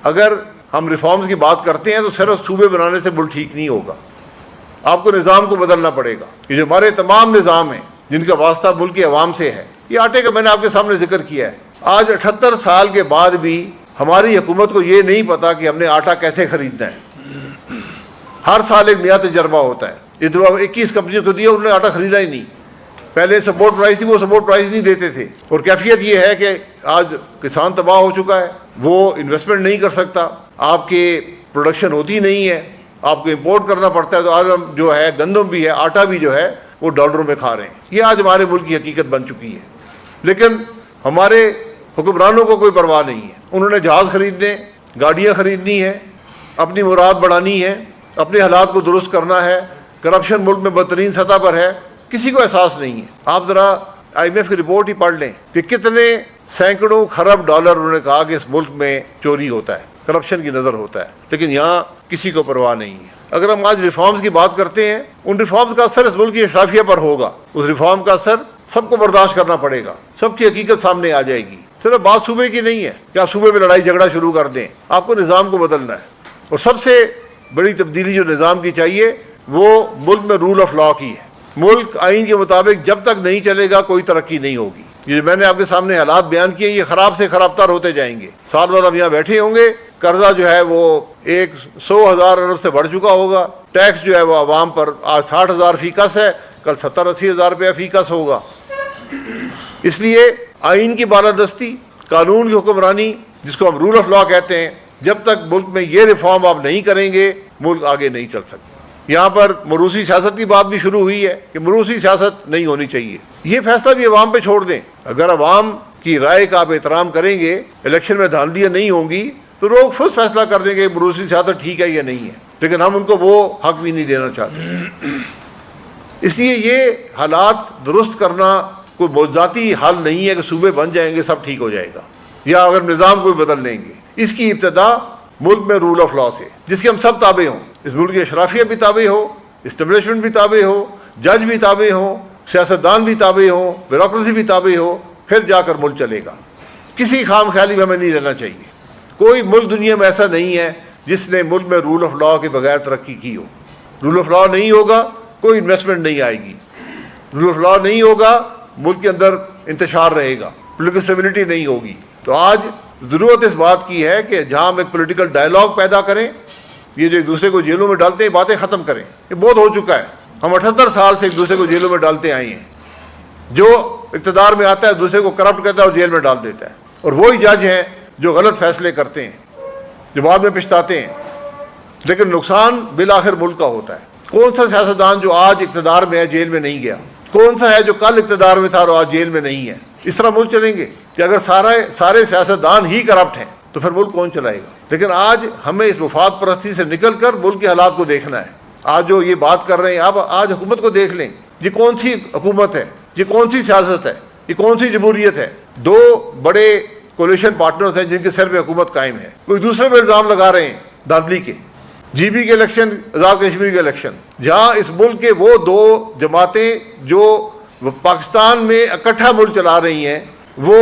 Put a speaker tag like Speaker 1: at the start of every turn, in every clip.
Speaker 1: اگر ہم ریفارمز کی بات کرتے ہیں تو صرف صوبے بنانے سے ملک ٹھیک نہیں ہوگا، آپ کو نظام کو بدلنا پڑے گا. یہ جو ہمارے تمام نظام ہیں جن کا واسطہ ملک کی عوام سے ہے، یہ آٹے کا میں نے آپ کے سامنے ذکر کیا ہے. آج 78 سال کے بعد بھی ہماری حکومت کو یہ نہیں پتا کہ ہم نے آٹا کیسے خریدنا ہے. ہر سال ایک نیا تجربہ ہوتا ہے. اس دفعہ 21 کمپنیوں کو دیا، انہوں نے آٹا خریدا ہی نہیں. پہلے سپورٹ پرائز تھی، وہ سپورٹ پرائز نہیں دیتے تھے. اور کیفیت یہ ہے کہ آج کسان تباہ ہو چکا ہے، وہ انویسٹمنٹ نہیں کر سکتا، آپ کے پروڈکشن ہوتی نہیں ہے، آپ کو امپورٹ کرنا پڑتا ہے. تو آج ہم جو ہے گندم بھی ہے، آٹا بھی جو ہے وہ ڈالروں میں کھا رہے ہیں. یہ آج ہمارے ملک کی حقیقت بن چکی ہے. لیکن ہمارے حکمرانوں کو کوئی پرواہ نہیں ہے. انہوں نے جہاز خریدنے، گاڑیاں خریدنی ہیں، اپنی مراد بڑھانی ہے، اپنے حالات کو درست کرنا ہے. کرپشن ملک میں بدترین سطح پر ہے، کسی کو احساس نہیں ہے. آپ ذرا IMF کی رپورٹ ہی پڑھ لیں کہ کتنے سینکڑوں خرب ڈالر انہوں نے کہا کہ اس ملک میں چوری ہوتا ہے، کرپشن کی نظر ہوتا ہے. لیکن یہاں کسی کو پرواہ نہیں ہے. اگر ہم آج ریفارمز کی بات کرتے ہیں، ان ریفارمز کا اثر اس ملک کی اشرافیہ پر ہوگا. اس ریفارم کا اثر سب کو برداشت کرنا پڑے گا، سب کی حقیقت سامنے آ جائے گی. صرف بات صوبے کی نہیں ہے کہ آپ صوبے میں لڑائی جھگڑا شروع کر دیں، آپ کو نظام کو بدلنا ہے. اور سب سے بڑی تبدیلی جو نظام کی چاہیے وہ ملک میں رول آف لا کی ہے. ملک آئین کے مطابق جب تک نہیں چلے گا کوئی ترقی نہیں ہوگی. یہ میں نے آپ کے سامنے حالات بیان کیے، یہ خراب سے خراب تر ہوتے جائیں گے. سال بعد ہم یہاں بیٹھے ہوں گے، قرضہ جو ہے وہ 100,000 ارب سے بڑھ چکا ہوگا. ٹیکس جو ہے وہ عوام پر آج 60,000 فی کس ہے، کل 70-80 ہزار روپیہ فی کس ہوگا. اس لیے آئین کی بالادستی، قانون کی حکمرانی، جس کو ہم رول آف لا کہتے ہیں، جب تک ملک میں یہ ریفارم آپ نہیں کریں گے ملک آگے نہیں چل سکتا. یہاں پر موروثی سیاست کی بات بھی شروع ہوئی ہے کہ موروثی سیاست نہیں ہونی چاہیے. یہ فیصلہ بھی عوام پہ چھوڑ دیں. اگر عوام کی رائے کا آپ احترام کریں گے، الیکشن میں دھاندلیاں نہیں ہوں گی، تو لوگ خود فیصلہ کر دیں گے کہ موروثی سیاست ٹھیک ہے یا نہیں ہے. لیکن ہم ان کو وہ حق بھی نہیں دینا چاہتے. اس لیے یہ حالات درست کرنا کوئی موضوعاتی حل نہیں ہے کہ صوبے بن جائیں گے سب ٹھیک ہو جائے گا، یا اگر نظام کو بدل لیں گے. اس کی ابتدا ملک میں رول آف لا سے، جس کے ہم سب تابع ہوں. اس ملک کی اشرافیہ بھی تابع ہو، اسٹیبلشمنٹ بھی تابع ہو، جج بھی تابع ہوں، سیاستدان بھی تابع ہوں، بیوروکریسی بھی تابع ہو، پھر جا کر ملک چلے گا. کسی خام خیالی میں ہمیں نہیں رہنا چاہیے. کوئی ملک دنیا میں ایسا نہیں ہے جس نے ملک میں رول آف لا کے بغیر ترقی کی ہو. رول آف لا نہیں ہوگا کوئی انویسٹمنٹ نہیں آئے گی. رول آف لا نہیں ہوگا ملک کے اندر انتشار رہے گا، پولیٹیکل اسٹیبلٹی نہیں ہوگی. تو آج ضرورت اس بات کی ہے کہ جہاں ہم ایک پولیٹیکل ڈائلاگ پیدا کریں، یہ جو ایک دوسرے کو جیلوں میں ڈالتے ہیں باتیں ختم کریں. یہ بہت ہو چکا ہے. ہم 78 سال سے ایک دوسرے کو جیلوں میں ڈالتے آئے ہیں. جو اقتدار میں آتا ہے دوسرے کو کرپٹ کرتا ہے اور جیل میں ڈال دیتا ہے. اور وہی جج ہیں جو غلط فیصلے کرتے ہیں، جو بعد میں پچھتاتے ہیں. لیکن نقصان بالآخر ملک کا ہوتا ہے. کون سا سیاستدان جو آج اقتدار میں ہے جیل میں نہیں گیا؟ کون سا ہے جو کل اقتدار میں تھا اور آج جیل میں نہیں ہے؟ اس طرح ملک چلیں گے کہ اگر سارے سیاستدان ہی کرپٹ ہیں تو پھر ملک کون چلائے گا؟ لیکن آج ہمیں اس مفاد پرستی سے نکل کر ملک کے حالات کو دیکھنا ہے. آج جو یہ بات کر رہے ہیں، آپ آج حکومت کو دیکھ لیں، یہ کون سی حکومت ہے، یہ کون سی سیاست ہے، یہ کون سی جمہوریت ہے؟ دو بڑے کولیشن پارٹنرز ہیں جن کے سر پہ حکومت قائم ہے. کوئی دوسرے پہ الزام لگا رہے ہیں دھاندلی کے. جی بی کے الیکشن، آزاد کشمیر کے الیکشن، جہاں اس ملک کے وہ دو جماعتیں جو پاکستان میں اکٹھا ملک چلا رہی ہیں، وہ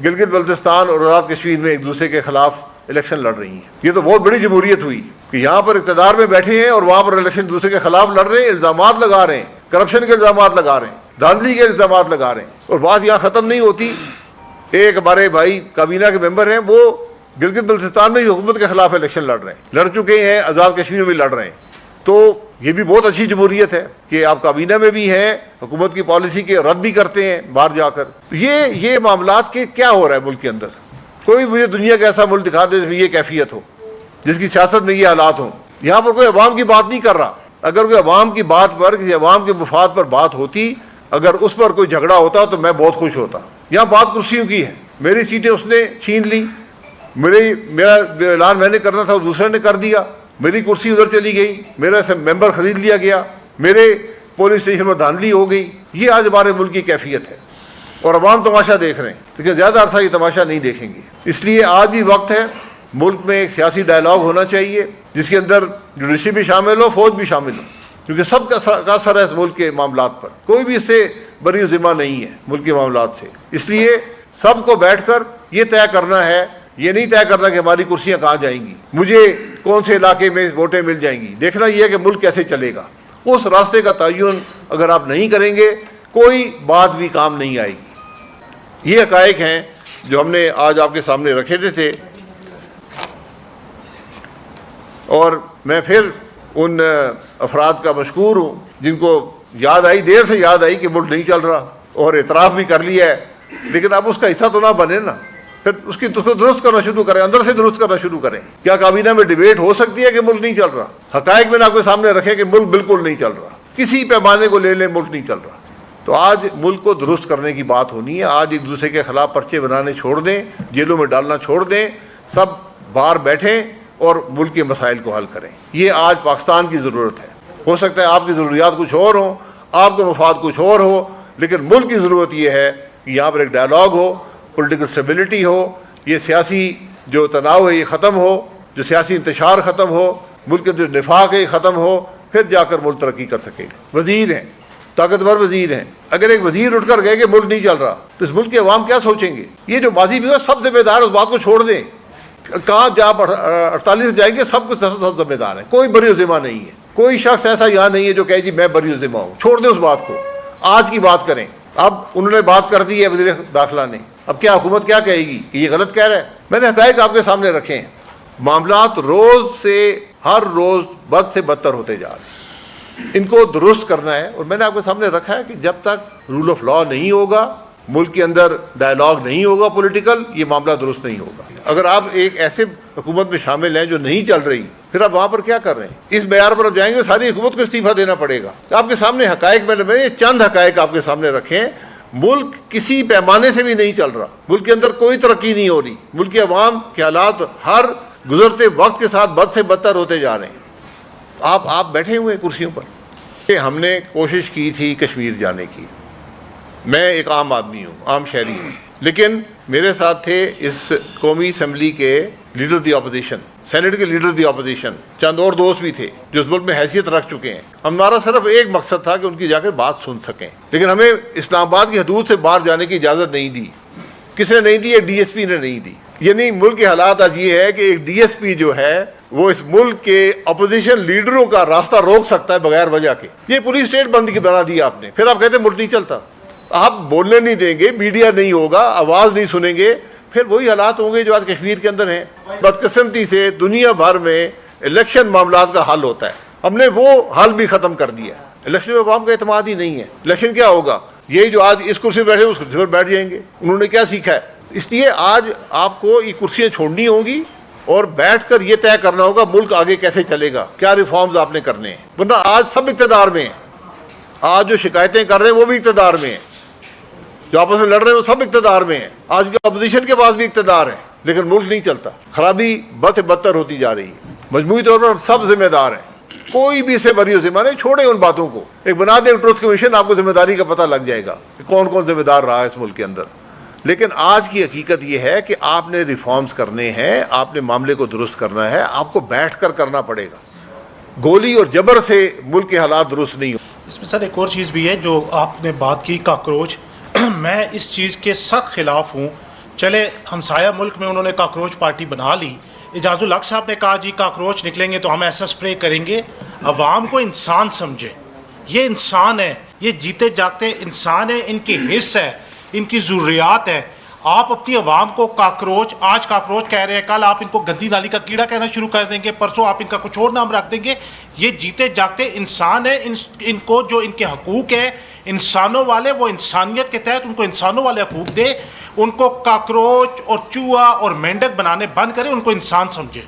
Speaker 1: گلگت بلتستان اور آزاد کشمیر میں ایک دوسرے کے خلاف الیکشن لڑ رہی ہیں. یہ تو بہت بڑی جمہوریت ہوئی کہ یہاں پر اقتدار میں بیٹھے ہیں اور وہاں پر الیکشن دوسرے کے خلاف لڑ رہے ہیں، الزامات لگا رہے ہیں، کرپشن کے الزامات لگا رہے ہیں، دھاندلی کے الزامات لگا رہے ہیں. اور بات یہاں ختم نہیں ہوتی. ایک ہمارے بھائی کابینہ کے ممبر ہیں، وہ گلگت بلتستان میں بھی حکومت کے خلاف الیکشن لڑ رہے ہیں، لڑ چکے ہیں، آزاد کشمیر میں بھی لڑ رہے ہیں. تو یہ بھی بہت اچھی جمہوریت ہے کہ آپ کابینہ میں بھی ہیں، حکومت کی پالیسی کے رد بھی کرتے ہیں باہر جا کر. یہ معاملات کے کیا ہو رہا ہے ملک کے اندر؟ کوئی مجھے دنیا کا ایسا ملک دکھا دے جس میں یہ کیفیت ہو، جس کی سیاست میں یہ حالات ہوں. یہاں پر کوئی عوام کی بات نہیں کر رہا. اگر کوئی عوام کی بات پر، کسی عوام کے مفاد پر بات ہوتی، اگر اس پر کوئی جھگڑا ہوتا تو میں بہت خوش ہوتا. یہاں بات کرسیوں کی ہے. میری سیٹیں اس نے چھین لی، میرا اعلان میں نے کرنا تھا وہ دوسرے نے کر دیا، میری کرسی ادھر چلی گئی، میرا ممبر خرید لیا گیا، میرے پولیس اسٹیشن میں دھاندلی ہو گئی. یہ آج ہمارے ملک کی کیفیت ہے اور عوام تماشا دیکھ رہے ہیں. لیکن زیادہ عرصہ یہ تماشا نہیں دیکھیں گے. اس لیے آج بھی وقت ہے، ملک میں ایک سیاسی ڈائلاگ ہونا چاہیے جس کے اندر جوڈیشری بھی شامل ہو، فوج بھی شامل ہو، کیونکہ سب کا اثر ہے اس ملک کے معاملات پر. کوئی بھی اس سے بری ذمہ نہیں ہے ملک کے معاملات سے. اس لیے سب کو بیٹھ کر یہ طے کرنا ہے یہ نہیں طے کرنا کہ ہماری کرسیاں کہاں جائیں گی، مجھے کون سے علاقے میں ووٹیں مل جائیں گی. دیکھنا یہ ہے کہ ملک کیسے چلے گا. اس راستے کا تعین اگر آپ نہیں کریں گے کوئی بات بھی کام نہیں آئے گی. یہ حقائق ہیں جو ہم نے آج آپ کے سامنے رکھے تھے. اور میں پھر ان افراد کا مشکور ہوں جن کو یاد آئی، دیر سے یاد آئی کہ ملک نہیں چل رہا، اور اعتراف بھی کر لیا ہے، لیکن اب اس کا حصہ تو نہ بنے نا. پھر اس کی درست کرنا شروع کریں، اندر سے درست کرنا شروع کریں. کیا کابینہ میں ڈیبیٹ ہو سکتی ہے کہ ملک نہیں چل رہا؟ حقائق میں نے آپ کے سامنے رکھے کہ ملک بالکل نہیں چل رہا، کسی پیمانے کو لے لیں ملک نہیں چل رہا. تو آج ملک کو درست کرنے کی بات ہونی ہے. آج ایک دوسرے کے خلاف پرچے بنانے چھوڑ دیں، جیلوں میں ڈالنا چھوڑ دیں، سب باہر بیٹھیں اور ملک کے مسائل کو حل کریں. یہ آج پاکستان کی ضرورت ہے. ہو سکتا ہے آپ کی ضروریات کچھ اور ہوں، آپ کا مفاد کچھ اور ہو، لیکن ملک کی ضرورت یہ ہے کہ یہاں پر ایک ڈائلاگ ہو، پولیٹیکل اسٹیبلٹی ہو، یہ سیاسی جو تناؤ ہے یہ ختم ہو، جو سیاسی انتشار ختم ہو، ملک کے جو نفاق ہے یہ ختم ہو، پھر جا کر ملک ترقی کر سکے گا. وزیر ہیں، طاقتور وزیر ہیں، اگر ایک وزیر اٹھ کر گئے کہ ملک نہیں چل رہا تو اس ملک کے عوام کیا سوچیں گے؟ یہ جو ماضی بھی ہو سب ذمہ دار، اس بات کو چھوڑ دیں. کہاں جا 48 جائیں گے سب کچھ سب ذمہ دار ہیں، کوئی بری ذمہ نہیں ہے. کوئی شخص ایسا یہاں نہیں ہے جو کہے جی میں بری ذمہ ہوں. چھوڑ دیں اس بات کو، آج کی بات کریں. اب انہوں نے بات کر دی ہے وزیر داخلہ نے، اب کیا حکومت کیا کہے گی کہ یہ غلط کہہ رہا ہے؟ میں نے حقائق آپ کے سامنے رکھے ہیں. معاملات روز سے ہر روز بد سے بدتر ہوتے جا رہے ہیں، ان کو درست کرنا ہے. اور میں نے آپ کے سامنے رکھا ہے کہ جب تک رول آف لا نہیں ہوگا، ملک کے اندر ڈائلاگ نہیں ہوگا پولیٹیکل، یہ معاملہ درست نہیں ہوگا. اگر آپ ایک ایسے حکومت میں شامل ہیں جو نہیں چل رہی، پھر آپ وہاں پر کیا کر رہے ہیں؟ اس معیار پر آپ جائیں گے ساری حکومت کو استعفیٰ دینا پڑے گا. آپ کے سامنے حقائق میں یہ چند حقائق آپ کے سامنے رکھے ہیں. ملک کسی پیمانے سے بھی نہیں چل رہا، ملک کے اندر کوئی ترقی نہیں ہو رہی، ملک کے عوام کے حالات ہر گزرتے وقت کے ساتھ بد سے بدتر ہوتے جا رہے ہیں. آپ بیٹھے ہوئے ہیں کرسیوں پر. ہم نے کوشش کی تھی کشمیر جانے کی. میں ایک عام آدمی ہوں، عام شہری ہوں، لیکن میرے ساتھ تھے اس قومی اسمبلی کے لیڈر دی اپوزیشن، سینٹ کے لیڈر دی اپوزیشن، چند اور دوست بھی تھے جو اس ملک میں حیثیت رکھ چکے ہیں. ہمارا صرف ایک مقصد تھا کہ ان کی جا کر بات سن سکیں، لیکن ہمیں اسلام آباد کی حدود سے باہر جانے کی اجازت نہیں دی. کس نے نہیں دی؟ ایک ڈی ایس پی نے نہیں دی. یعنی ملک کے حالات آج یہ ہے کہ ایک ڈی ایس پی جو ہے وہ اس ملک کے اپوزیشن لیڈروں کا راستہ روک سکتا ہے بغیر وجہ کے. یہ پوری اسٹیٹ بند کی بنا دی آپ نے. پھر آپ کہتے ہیں ملک نہیں چلتا. آپ بولنے نہیں دیں گے، میڈیا نہیں ہوگا، آواز نہیں سنیں گے، پھر وہی حالات ہوں گے جو آج کشمیر کے اندر ہیں. بدقسمتی سے دنیا بھر میں الیکشن معاملات کا حل ہوتا ہے، ہم نے وہ حل بھی ختم کر دیا. الیکشن میں عوام کا اعتماد ہی نہیں ہے. الیکشن کیا ہوگا؟ یہی جو آج اس کرسی پہ بیٹھے اس کرسی پر بیٹھ جائیں گے. انہوں نے کیا سیکھا ہے؟ اس لیے آج آپ کو یہ کرسیاں چھوڑنی ہوں گی اور بیٹھ کر یہ طے کرنا ہوگا ملک آگے کیسے چلے گا، کیا ریفارمز آپ نے کرنے ہیں. ورنہ آج سب اقتدار میں ہیں، آج جو شکایتیں کر رہے ہیں وہ بھی اقتدار میں ہیں، جو آپس میں لڑ رہے ہیں وہ سب اقتدار میں ہیں. آج کے اپوزیشن کے پاس بھی اقتدار ہے، لیکن ملک نہیں چلتا. خرابی بد سے بدتر ہوتی جا رہی ہے. مجموعی طور پر سب ذمہ دار ہیں، کوئی بھی اسے بری ذمہ نہیں. چھوڑیں ان باتوں کو، ایک بنا دیں ٹروتھ کمیشن، آپ کو ذمہ داری کا پتہ لگ جائے گا کہ کون کون ذمہ دار رہا ہے اس ملک کے اندر. لیکن آج کی حقیقت یہ ہے کہ آپ نے ریفارمز کرنے ہیں، آپ نے معاملے کو درست کرنا ہے، آپ کو بیٹھ کر کرنا پڑے گا. گولی اور جبر سے ملک کے حالات درست نہیں ہو.
Speaker 2: اس میں سر ایک اور چیز بھی ہے جو آپ نے بات کی، کاکروچ. میں اس چیز کے سخت خلاف ہوں. چلے ہمسایہ ملک میں انہوں نے کاکروچ پارٹی بنا لی. اعجاز الحق صاحب نے کہا جی کاکروچ نکلیں گے تو ہم ایسا سپرے کریں گے. عوام کو انسان سمجھے، یہ انسان ہے، یہ جیتے جاگتے انسان ہے، ان کی حص ہے، ان کی ضروریات ہے. آپ اپنی عوام کو کاکروچ، آج کاکروچ کہہ رہے ہیں، کل آپ ان کو گندی نالی کا کیڑا کہنا شروع کر دیں گے، پرسوں آپ ان کا کچھ اور نام رکھ دیں گے. یہ جیتے جاگتے انسان ہے. ان کو جو ان کے حقوق ہے انسانوں والے، وہ انسانیت کے تحت ان کو انسانوں والے حقوق دے. ان کو کاکروچ اور چوہا اور مینڈک بنانے بند کریں، ان کو انسان سمجھے.